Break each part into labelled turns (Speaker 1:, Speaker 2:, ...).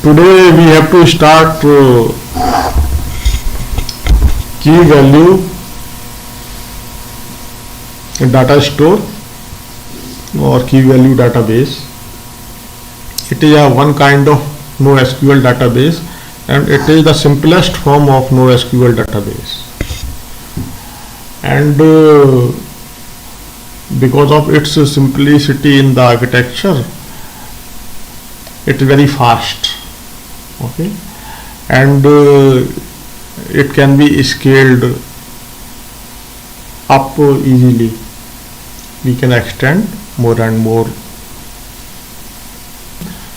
Speaker 1: Today we have to start key value data store or key value database. It is a one kind of NoSQL database, and it is the simplest form of NoSQL database. And because of its simplicity in the architecture, it is very fast. Okay, and it can be scaled up easily. We can extend more and more.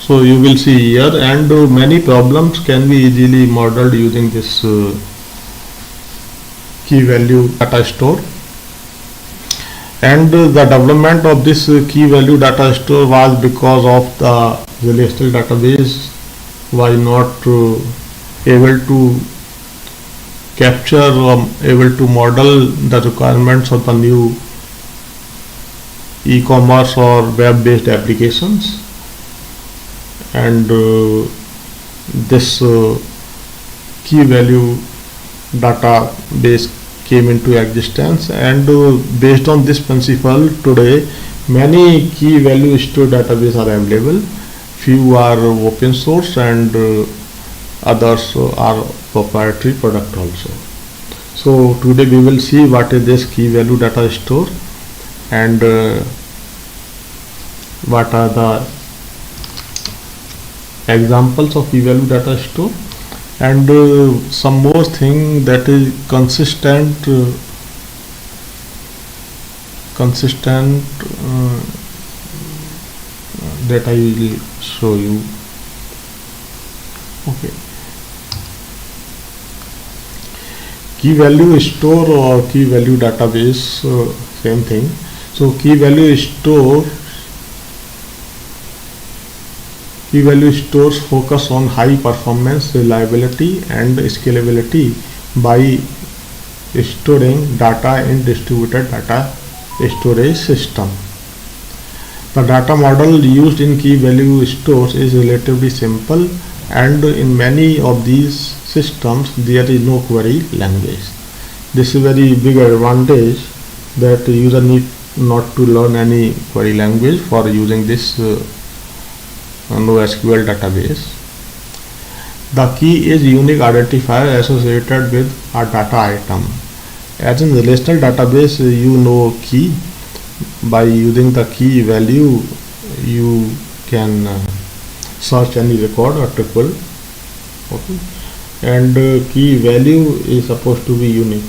Speaker 1: So you will see here, and many problems can be easily modeled using this key value data store. And the development of this key value data store was because of the relational database was not able to capture or able to model the requirements of the new e-commerce or web-based applications. And this key value database came into existence, and based on this principle today many key value store databases are available. Few are open source and others are proprietary product also. So today we will see what is this key value data store and what are the examples of key value data store, and some more thing that is consistent that I will show you. Okay, key value store or key value database, same thing. So key value stores focus on high performance, reliability and scalability by storing data in distributed data storage system. The data model used in key value stores is relatively simple, and in many of these systems there is no query language. This is very big advantage that user need not to learn any query language for using this NoSQL database. The key is unique identifier associated with a data item. As in relational database, you know key. By using the key value, you can search any record or tuple. Okay, and key value is supposed to be unique.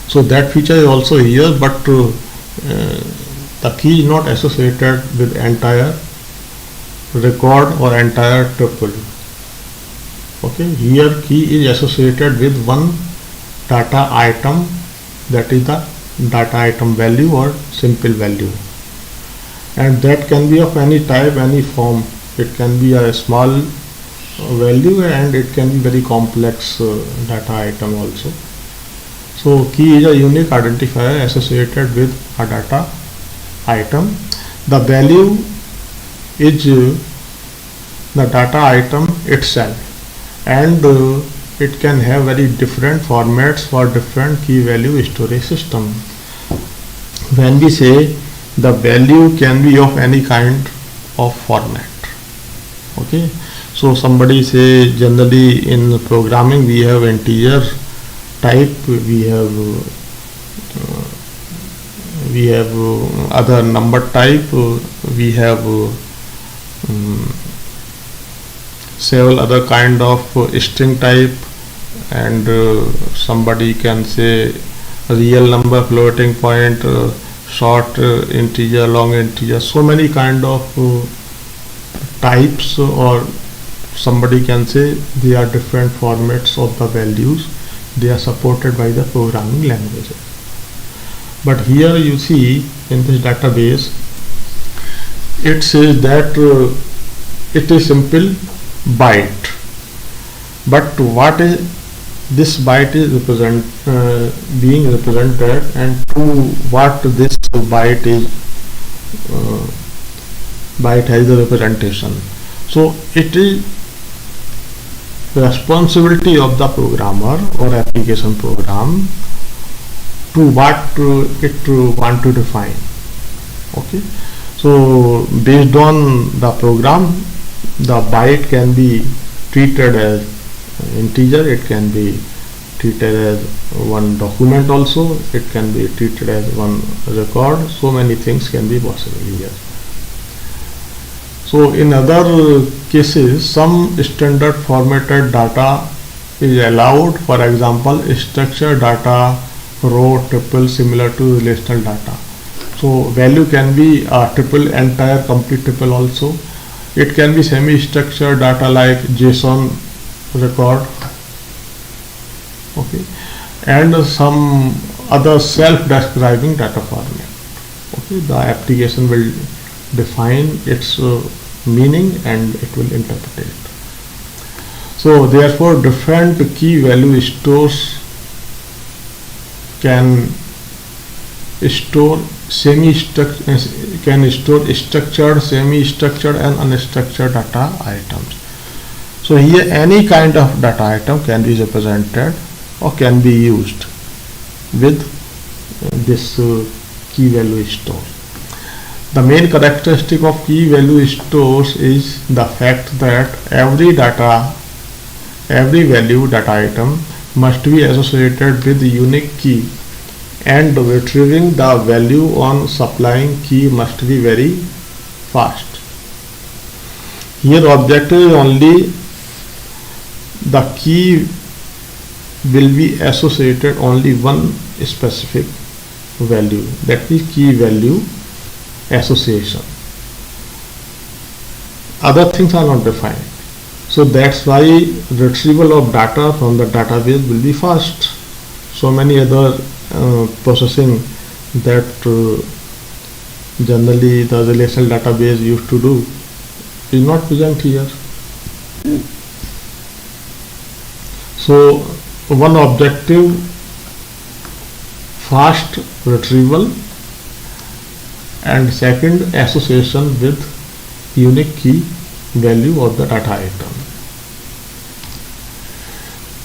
Speaker 1: So that feature is also here, but the key is not associated with entire record or entire tuple. Okay, here key is associated with one data item, that is the data item value or simple value, and that can be of any type, any form. It can be a small value and it can be very complex data item also. So key is a unique identifier associated with a data item. The value is the data item itself, and it can have very different formats for different key value storage system. When we say the value can be of any kind of format. Okay, so somebody say generally in programming we have integer type, we have other number type, we have several other kind of string type, and somebody can say real number, floating point, short integer, long integer, so many kind of types, or somebody can say they are different formats of the values. They are supported by the programming language. But here you see in this database it says that it is simple byte, but what is this byte is being represented, and to what this byte has the representation. So it is responsibility of the programmer or application program to what it want to define. Okay, so based on the program, the byte can be treated as integer, it can be treated as one document also, it can be treated as one record. So many things can be possible here. So in other cases, some standard formatted data is allowed. For example, structured data, row, tuple, similar to relational data. So value can be a tuple, entire complete tuple also. It can be semi-structured data like JSON record. Okay, and some other self-describing data format. Okay, the application will define its meaning and it will interpret it. So therefore, different key value stores can store structured, semi-structured and unstructured data items. So here any kind of data item can be represented or can be used with this key value store. The main characteristic of key value stores is the fact that every value data item must be associated with the unique key, and retrieving the value on supplying key must be very fast. Here objective is only the key will be associated only one specific value, that is key value association. Other things are not defined. So that's why retrieval of data from the database will be fast. So many other processing that generally the relational database used to do is not present here. So one objective, fast retrieval, and second, association with unique key value of the data item.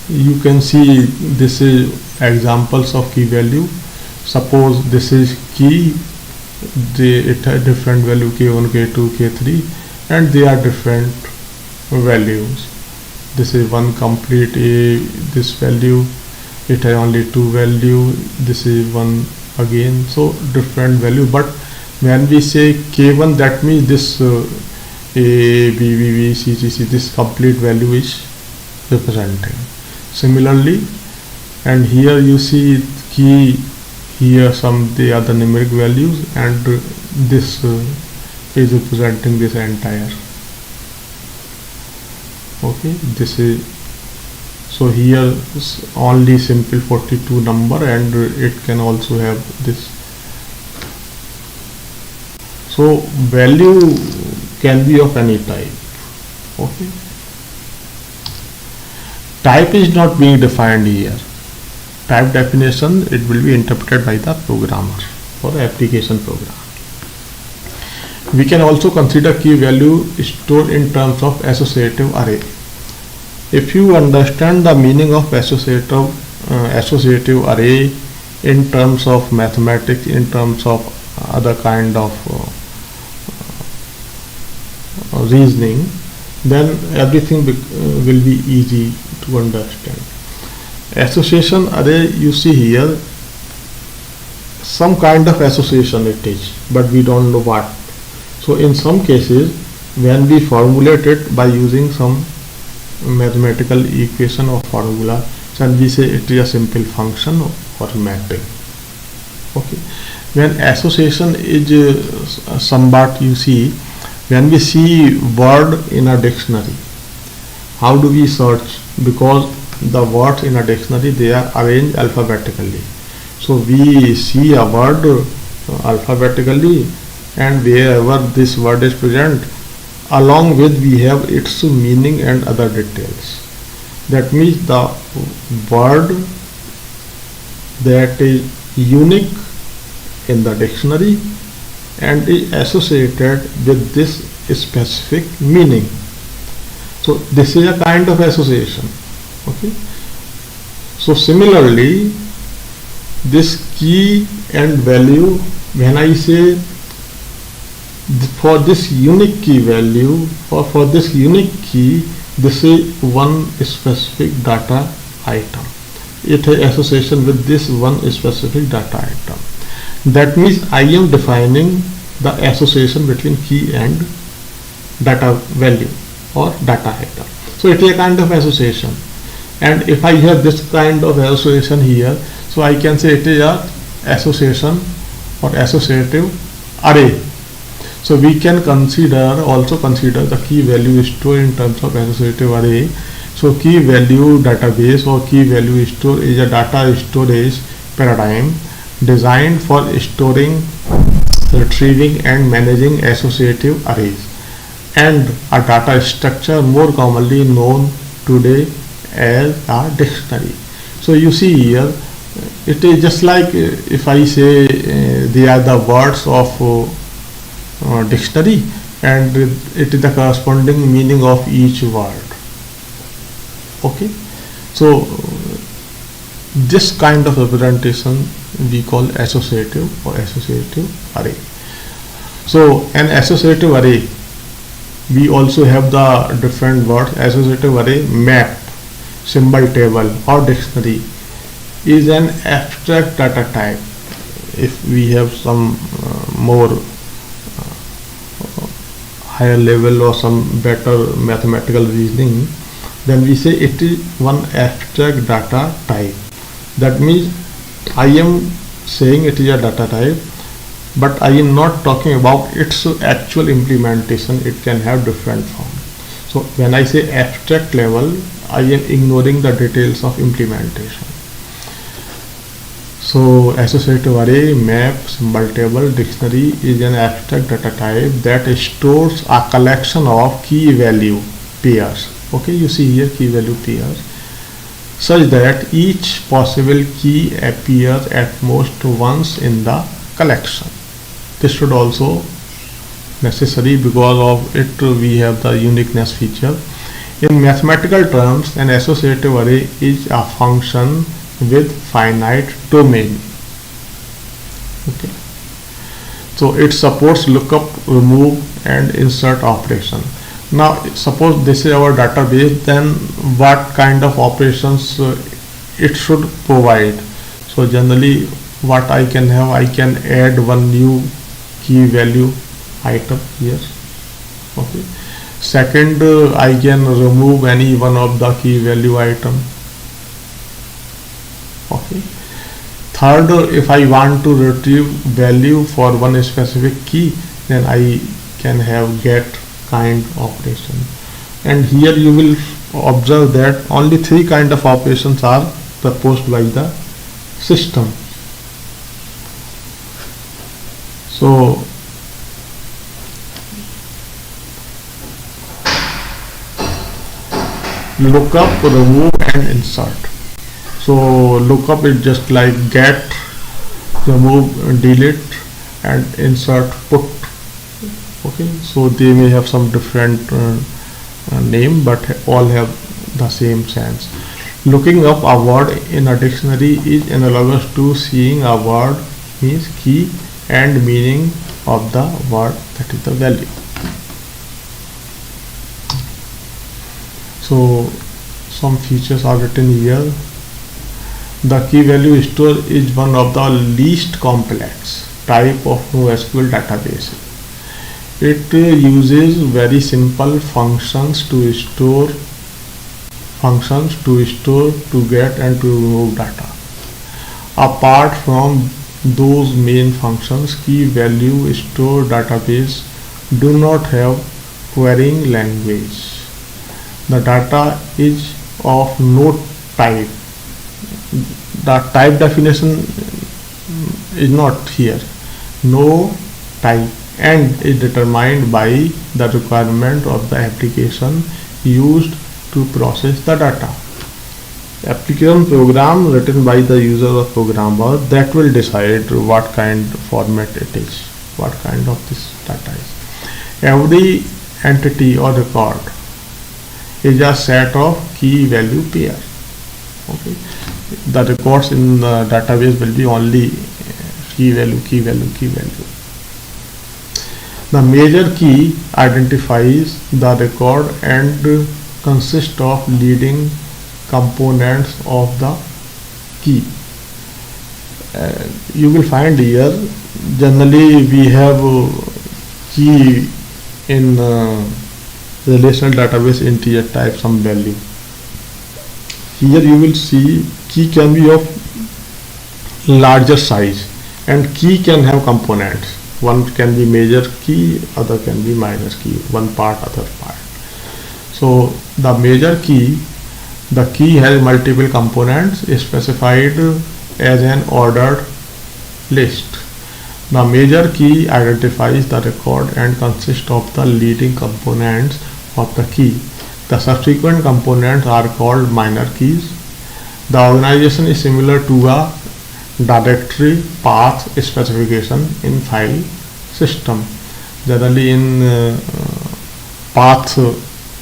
Speaker 1: You can see this is examples of key value. Suppose this is key, it has different value k1, k2, k3, and they are different values. This is one complete A, this value, it has only two value, this is one again, so different value. But when we say k1, that means this A, B, B, B, C, C, C, this complete value is representing. Similarly, and here you see key, here some the other numeric values, and this is representing this entire. Okay, this is, so here only simple 42 number, and it can also have this. So value can be of any type. Okay, type is not being defined here. Type definition, it will be interpreted by the programmer or the application program. We can also consider key value stored in terms of associative array. If you understand the meaning of associative array in terms of mathematics, in terms of other kind of reasoning, then everything will be easy to understand. Association array, you see here, some kind of association it is, but we don't know what. So in some cases, when we formulate it by using some mathematical equation or formula, and we say it is a simple function or mapping. Okay, when association is somewhat, you see, when we see word in a dictionary, how do we search? Because the words in a dictionary, they are arranged alphabetically. So we see a word alphabetically, and wherever this word is present, along with we have its meaning and other details. That means the word that is unique in the dictionary and is associated with this specific meaning. So this is a kind of association. Okay. So similarly, this key and value, when I say for this unique key value, or for this unique key, this is one specific data item. It has association with this one specific data item. That means I am defining the association between key and data value or data item. So it is a kind of association. And if I have this kind of association here, so I can say it is a association or associative array. So we can also consider the key value store in terms of associative array. So key value database or key value store is a data storage paradigm designed for storing, retrieving and managing associative arrays, and a data structure more commonly known today as a dictionary. So you see here, it is just like if I say they are the words of dictionary, and it is the corresponding meaning of each word. Okay, so this kind of representation we call associative or associative array. So an associative array, we also have the different words. Associative array, map, symbol table or dictionary is an abstract data type. If we have some more higher level or some better mathematical reasoning, then we say it is one abstract data type. That means I am saying it is a data type, but I am not talking about its actual implementation. It can have different forms. So when I say abstract level, I am ignoring the details of implementation. So associative array, map, symbol table, dictionary is an abstract data type that stores a collection of key value pairs. Okay, you see here key value pairs, such that each possible key appears at most once in the collection. This should also necessary, because of it we have the uniqueness feature. In mathematical terms, an associative array is a function with finite domain. Okay, so it supports lookup, remove and insert operation. Now suppose this is our database, then what kind of operations it should provide? So generally what I can have, I can add one new key value item here. Okay, second, I can remove any one of the key value item. Okay, third, if I want to retrieve value for one specific key, then I can have get kind operation. And here you will observe that only three kind of operations are proposed by the system. So lookup, remove and insert. So lookup is just like get, remove, delete and insert, put. Okay, so they may have some different name, but all have the same sense. Looking up a word in a dictionary is analogous to seeing a word, means key and meaning of the word, that is the value. So some features are written here. The key value store is one of the least complex type of NoSQL database. It uses very simple functions to store, to get and to remove data. Apart from those main functions, key value store database do not have querying language. The data is of no type. The type definition is not here. No type, and is determined by the requirement of the application used to process the data. Application program written by the user or programmer that will decide what kind of format it is, what kind of this data is. Every entity or record is a set of key value pair. Okay, the records in the database will be only key value, key value, key value. The major key identifies the record and consists of leading components of the key. You will find here generally we have key in relational database integer type some value. Here you will see key can be of larger size and key can have components. One can be major key, other can be minor key, one part, other part. So the major key, the key has multiple components specified as an ordered list. The major key identifies the record and consists of the leading components of the key. The subsequent components are called minor keys. The organization is similar to a directory path specification in file system. Generally in path,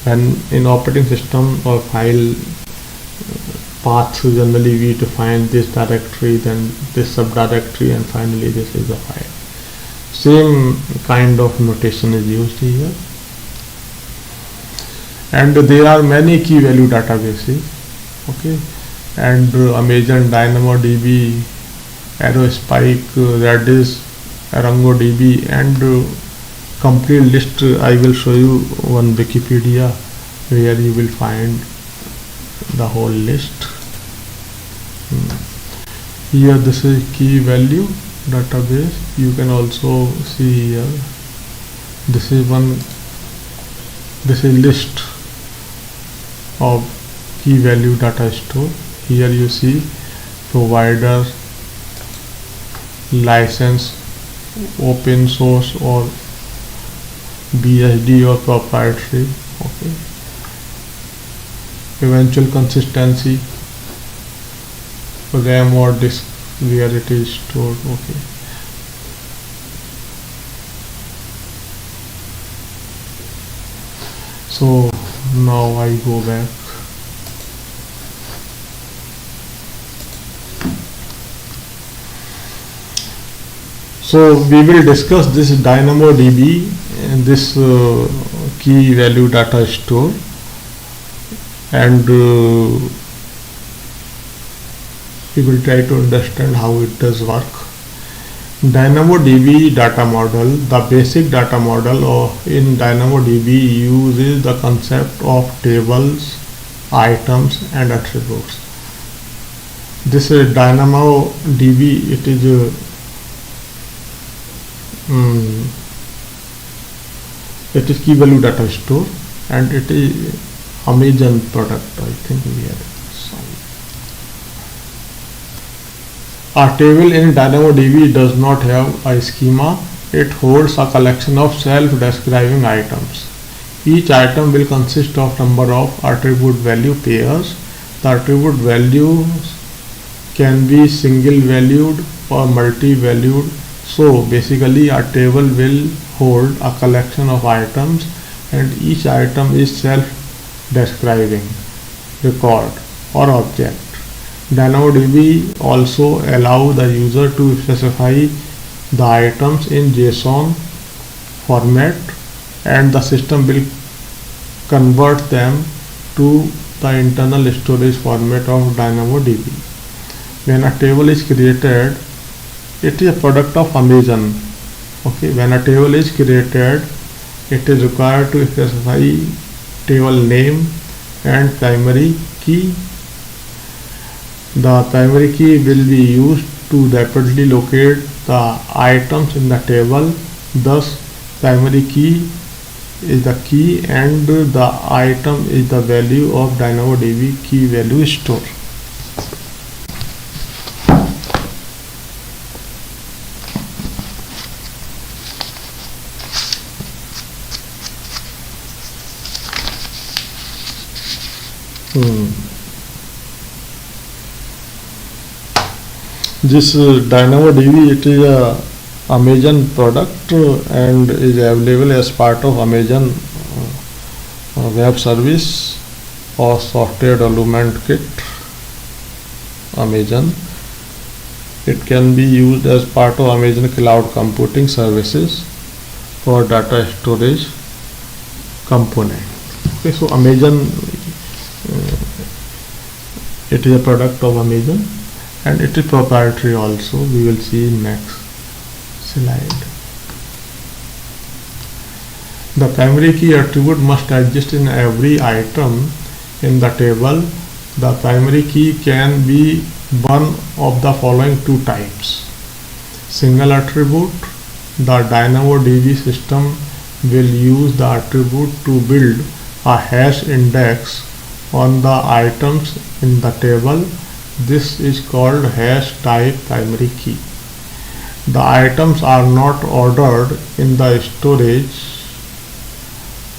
Speaker 1: when in operating system or file path, generally we define this directory, then this subdirectory, and finally this is the file. Same kind of notation is used here. And there are many key value databases, okay, and Amazon, DynamoDB, Aerospike, Redis, ArongoDB, and complete list I will show you on Wikipedia, where you will find the whole list. Here this is key value database. You can also see here this is list of key value data store. Here you see provider, license, open source or BSD or proprietary, okay, eventual consistency, RAM or disk where it is stored, okay. So now I go back. So we will discuss this DynamoDB and this key value data store, and we will try to understand how it does work. DynamoDB data model, the basic data model in DynamoDB uses the concept of tables, items and attributes. This DynamoDB, it is key value data store, and it is Amazon product. I think we have a table in DynamoDB does not have a schema. It holds a collection of self-describing items. Each item will consist of number of attribute value pairs. The attribute values can be single valued or multi-valued. So basically a table will hold a collection of items and each item is self-describing record or object. DynamoDB also allows the user to specify the items in JSON format and the system will convert them to the internal storage format of DynamoDB. When a table is created, it is a product of Amazon. Okay, when a table is created, it is required to specify table name and primary key. The primary key will be used to rapidly locate the items in the table. Thus, primary key is the key and the item is the value of DynamoDB key value store. This DynamoDB, it is a Amazon product and is available as part of Amazon web service, or software development kit, Amazon. It can be used as part of Amazon Cloud Computing Services for data storage component. Okay, so Amazon, it is a product of Amazon and it is proprietary also. We will see in next slide. The primary key attribute must exist in every item in the table. The primary key can be one of the following two types. Single attribute. The DynamoDB system will use the attribute to build a hash index on the items in the table. This is called hash type primary key. The items are not ordered in the storage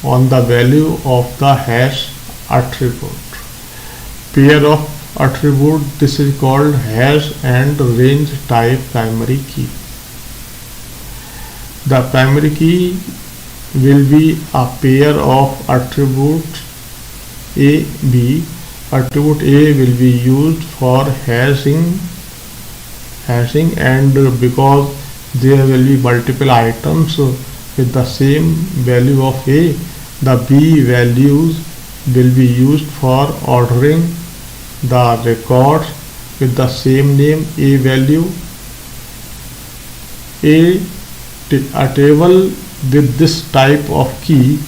Speaker 1: on the value of the hash attribute. Pair of attribute, this is called hash and range type primary key. The primary key will be a pair of attributes A, B. Attribute A will be used for hashing and because there will be multiple items with the same value of A, the B values will be used for ordering the records with the same name A value. A table with this type of key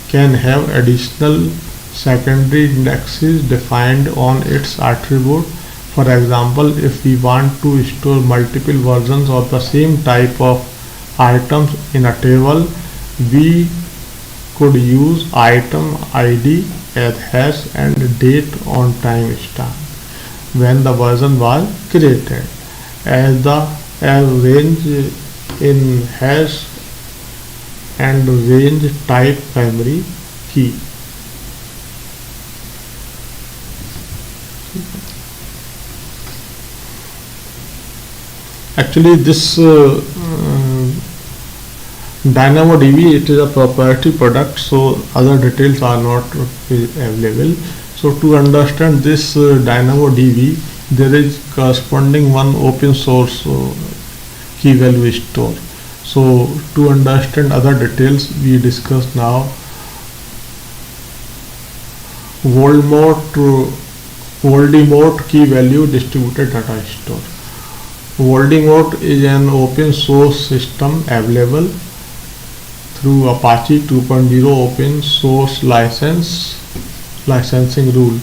Speaker 1: can have additional secondary indexes defined on its attribute. For example, if we want to store multiple versions of the same type of items in a table, we could use item ID as hash and date on timestamp when the version was created, as range in hash and range type primary key. Actually, this DynamoDB, it is a proprietary product, so other details are not available. So to understand this DynamoDB, there is corresponding one open source key value store. So to understand other details, we discuss now Voldemort key value distributed data store. Voldemort is an open source system available through Apache 2.0 open source licensing rule.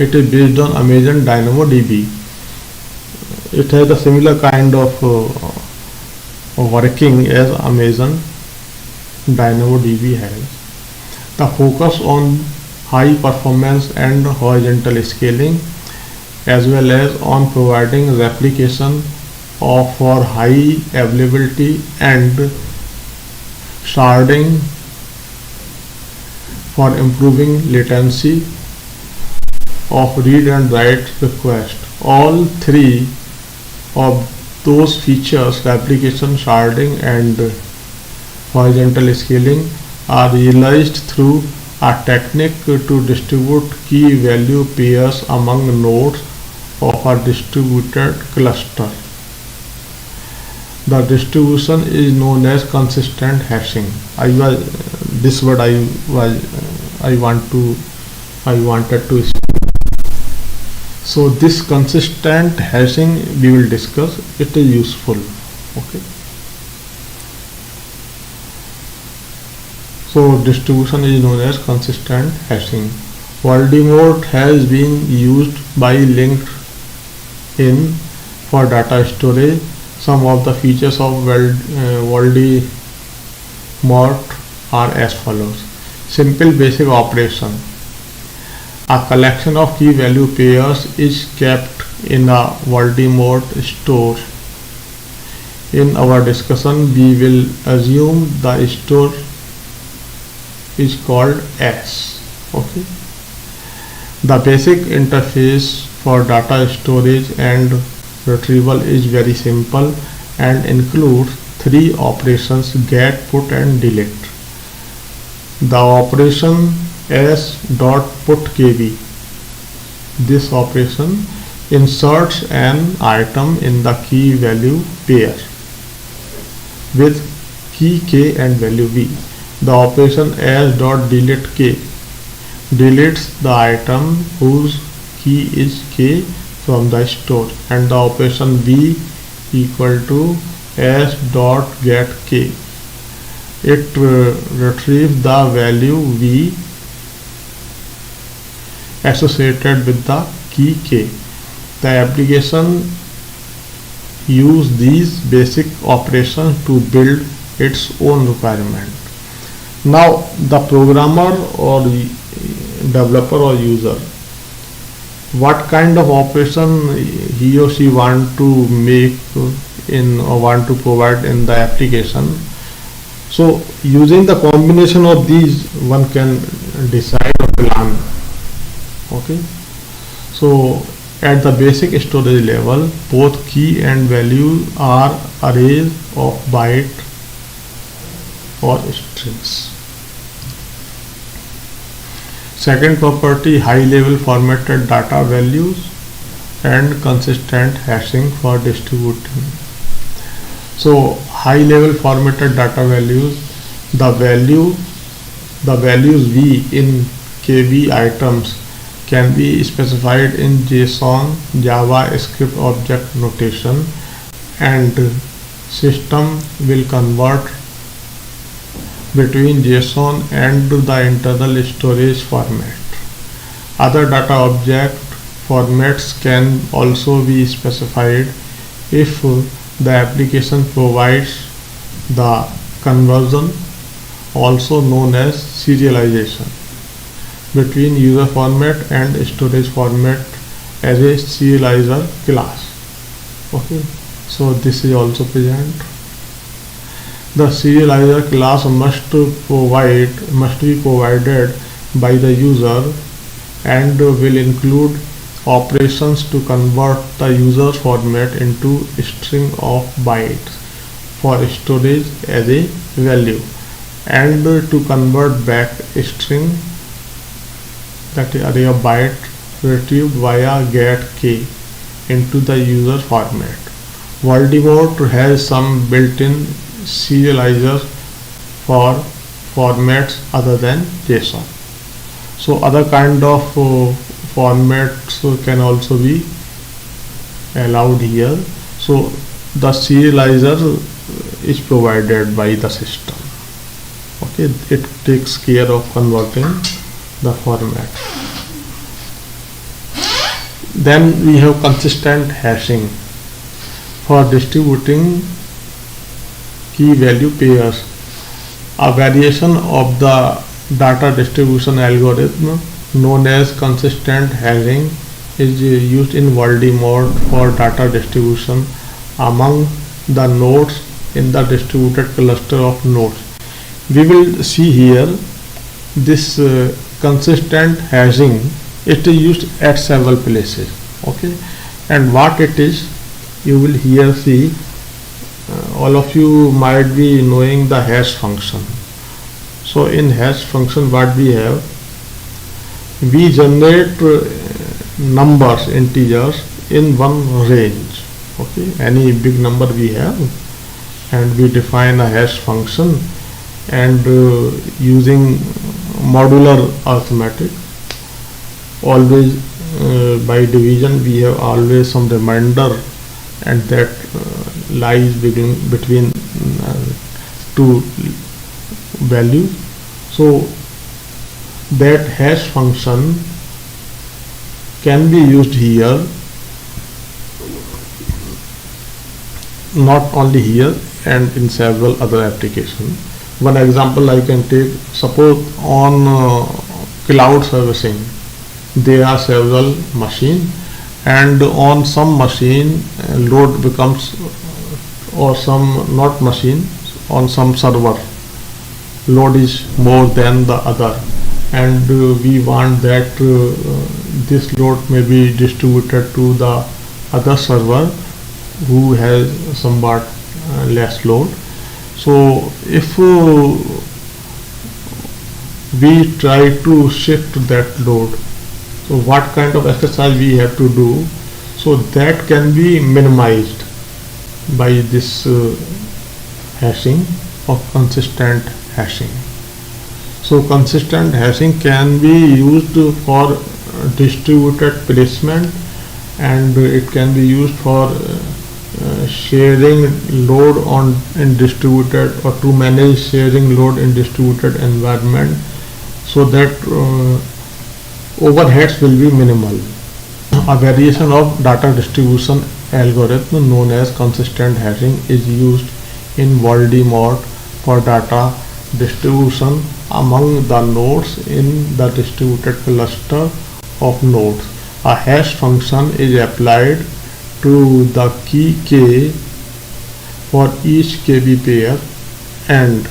Speaker 1: It is based on Amazon DynamoDB. It has a similar kind of working as Amazon DynamoDB has. The focus on high performance and horizontal scaling, as well as on providing replication for high availability and sharding for improving latency of read and write request. All three of those features, replication, sharding and horizontal scaling, are realized through a technique to distribute key value pairs among nodes of a distributed cluster. The distribution is known as consistent hashing. This word I wanted to speak. So this consistent hashing we will discuss. It is useful. Okay. So distribution is known as consistent hashing. Voldemort has been used by LinkedIn for data storage. Some of the features of Voldemort are as follows. Simple basic operation. A collection of key value pairs is kept in a Voldemort store. In our discussion, we will assume the store is called S. Okay. The basic interface for data storage and retrieval is very simple and includes three operations: get, put and delete. The operation s.put kb This operation inserts an item in the key value pair with key k and value v. The operation as dot delete k deletes the item whose key is k from the store, and the operation v equal to as dot get k. It retrieves the value v associated with the key k. The application use these basic operations to build its own requirement. Now the programmer or developer or user, what kind of operation he or she want to make in or want to provide in the application. So using the combination of these, one can decide or plan. Okay, so at the basic storage level, both key and value are arrays of byte or strings. Second property, high level formatted data values and consistent hashing for distributing. So high level formatted data values, the values v in kv items can be specified in JSON, JavaScript object notation, and system will convert between JSON and the internal storage format. Other data object formats can also be specified if the application provides the conversion, also known as serialization, between user format and storage format as a serializer class. Okay, so this is also present. The serializer class must be provided by the user and will include operations to convert the user format into a string of bytes for storage as a value, and to convert back a string, that is array of bytes retrieved via get k, into the user format. Voldemort has some built-in serializers for formats other than JSON. So other kind of formats can also be allowed here. So the serializer is provided by the system. Okay, it takes care of converting the format. Then we have consistent hashing for distributing key value pairs. A variation of the data distribution algorithm known as consistent hashing is used in Voldemort for data distribution among the nodes in the distributed cluster of nodes. We will see here this consistent hashing. It is used at several places. Okay, and what it is, you will here see. All of you might be knowing the hash function. So in hash function, what we have, we generate numbers, integers in one range. Okay, any big number we have, and we define a hash function, and using modular arithmetic, always by division we have always some remainder, and that lies between two values. So that hash function can be used here, not only here and in several other applications. One example I can take, suppose on cloud servicing there are several machines, and on some machine load becomes, or some not machine, on some server load is more than the other, and we want that this load may be distributed to the other server who has somewhat less load. So if we try to shift that load, So what kind of exercise we have to do, so that can be minimized by this hashing of consistent hashing. So consistent hashing can be used for distributed placement, and it can be used for sharing load in distributed, or to manage sharing load in distributed environment, so that overheads will be minimal. A variation of data distribution algorithm known as consistent hashing is used in Voldemort for data distribution among the nodes in the distributed cluster of nodes. A hash function is applied to the key k for each kb pair, and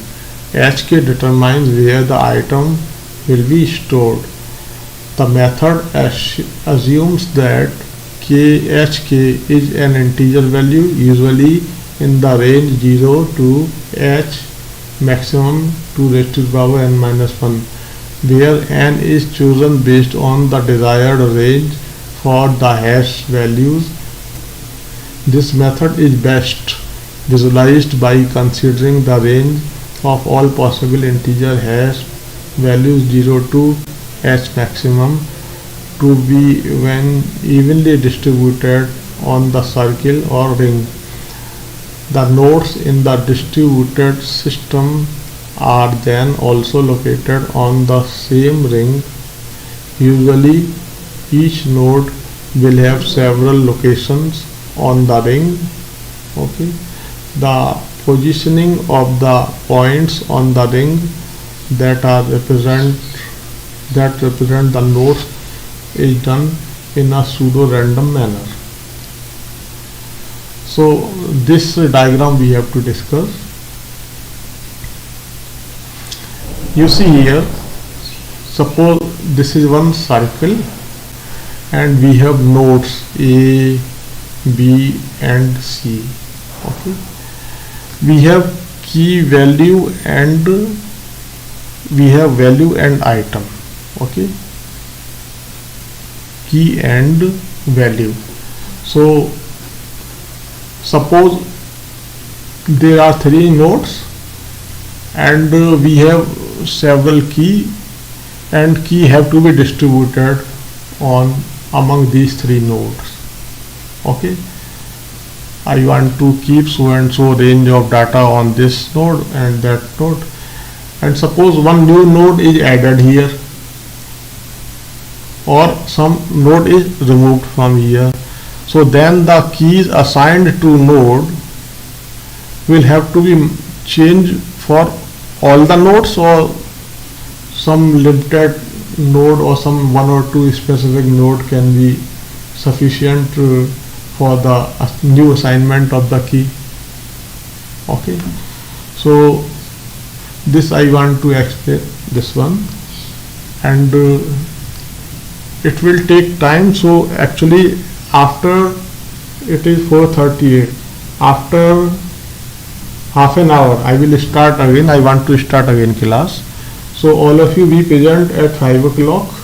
Speaker 1: hk determines where the item will be stored. The method assumes that hk is an integer value, usually in the range 0 to h maximum 2 raised to the power n minus 1, where n is chosen based on the desired range for the hash values. This method is best visualized by considering the range of all possible integer hash values 0 to h maximum to be when evenly distributed on the circle or ring. The nodes in the distributed system are then also located on the same ring. Usually each node will have several locations on the ring. Okay, the positioning of the points on the ring that represent the nodes is done in a pseudo random manner. So this diagram we have to discuss. You see here, suppose this is one circle and we have nodes A, B and C. Okay, we have key value and we have value and item. Okay, key and value. So suppose there are 3 nodes and we have several key, and key have to be distributed on among these 3 nodes. Okay, I want to keep so and so range of data on this node and that node, and suppose one new node is added here or some node is removed from here. So then the keys assigned to node will have to be changed for all the nodes, or some limited node or some 1 or 2 specific node can be sufficient for the new assignment of the key. Okay, so this I want to explain this one, and it will take time. So actually after it is 4:38, after half an hour I will start again. I want to start again class. So all of you be present at 5 o'clock.